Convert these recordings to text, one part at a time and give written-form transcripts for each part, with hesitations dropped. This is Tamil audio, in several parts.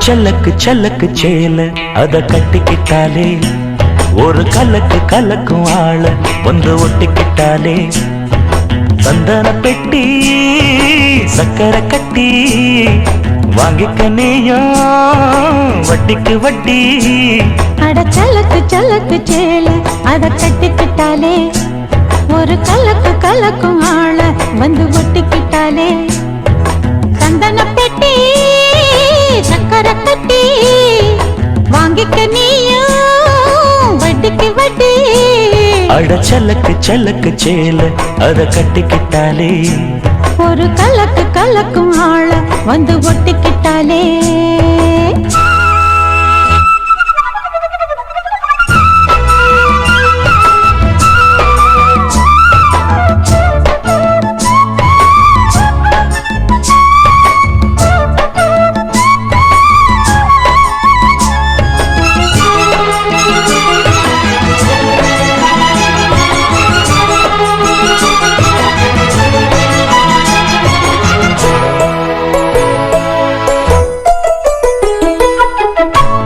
சலக்கு சலக்கு சேல அத கட்டிக்கிட்டாலே ஒரு கலக்கு கலக்கும் ஆள வந்து ஒட்டிக்கிட்டாலே சந்தன பெட்டி சக்கரை கட்டி வாங்கிக்க நீயும் வட்டிக்கு வட்டி. அட சலக்கு சலக்கு சேல அத கட்டிக்கிட்டாலே ஒரு கலக்கு கலக்கும் ஆள வந்து ஒட்டிக்கிட்டாலே சந்தன பெட்டி சக்கரை கட்டி வாங்கிக்க நீயும் வட்டிக்கு வட்டி. அட சலக்கு சலக்கு சேல அத கட்டிக்கிட்டாலே ஒரு கலக்கு கலக்கும் ஆள வந்து ஒட்டிக்கிட்டாலே.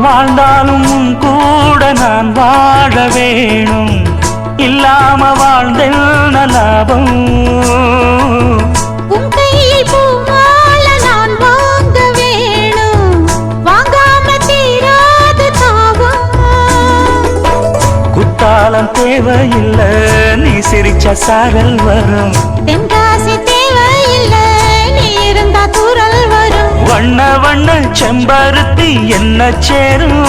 வாழ்ந்தாலும் கூட நான் வாழ வேணும் இல்லாம வாழ்ந்தென்ன லாபம். உன் கையில் பூமால நான் வாங்க வேணும் வாங்காம தீராது தாகம். குத்தாலம் தேவையில்லை நீ சிரிச்ச சாரல் வரும். தென்காசி தேவையில்லை நீ இருந்தா தூரல் வரும். வண்ண வண்ண செம்பருத்தி என்ன சேரும்.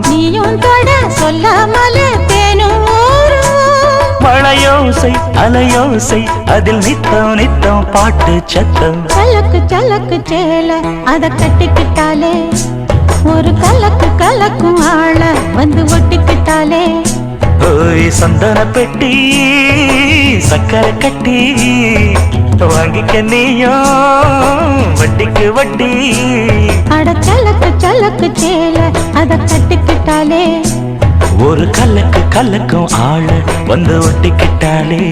நீயும் தொட சொல்லாமல தேனும் ஊரும். மழையோசை அலையோசை அதில் நித்தம் நித்தம் பாட்டு சத்தம். சலக்கு சலக்கு சேல அத கட்டிக்கிட்டாலே ஒரு கலக்கு கலக்கும் ஆள வந்து ஒட்டிக்கிட்டாலே. ஓய் சந்தன பெட்டி சக்கரை கட்டி வாங்கிக்க நீயும் வட்டிக்கு வட்டி. அட சலக்கு சலக்கு சேல அத கட்டிக்கிட்டாலே ஒரு கலக்கு கலக்கும் ஆள வந்து ஒட்டிக்கிட்டாலே.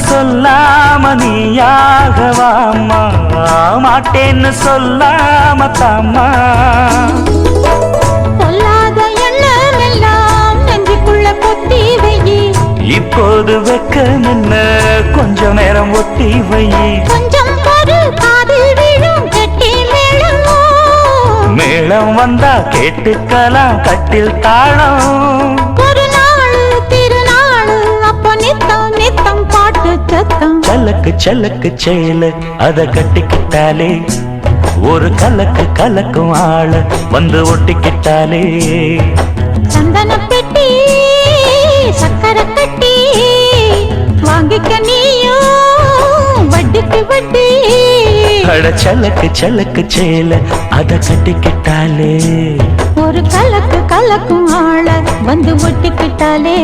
சொல்லாம நீயாகவாமா மாட்டேன்னு சொல்லாம தாமா. சொல்லாத எண்ணம் எல்லாம் நெஞ்சுக்குள்ள கொத்தி வையி. இப்போது வெக்க நின்ன கொஞ்சம் நேரம் ஒத்தி வையி. கொஞ்சம் பொறு காதில் விழும் கெட்டி மேளம். மேளம் வந்தா கேட்டுக்கலாம் கட்டில் தாளம். சலக்கு சலக்கு சேல அத கட்டிக்கிட்டாலே ஒரு கலக்கு கலக்கும் ஆள வந்து ஒட்டிக்கிட்டாலே. சந்தன பெட்டி சக்கரை கட்டி வாங்கிக்க நீயும் வட்டிக்கு வட்டி. அட சலக்கு சலக்கு சேல அத கட்டிக்கிட்டாலே ஒரு கலக்கு கலக்கும் ஆள வந்து ஒட்டிக்கிட்டாலே.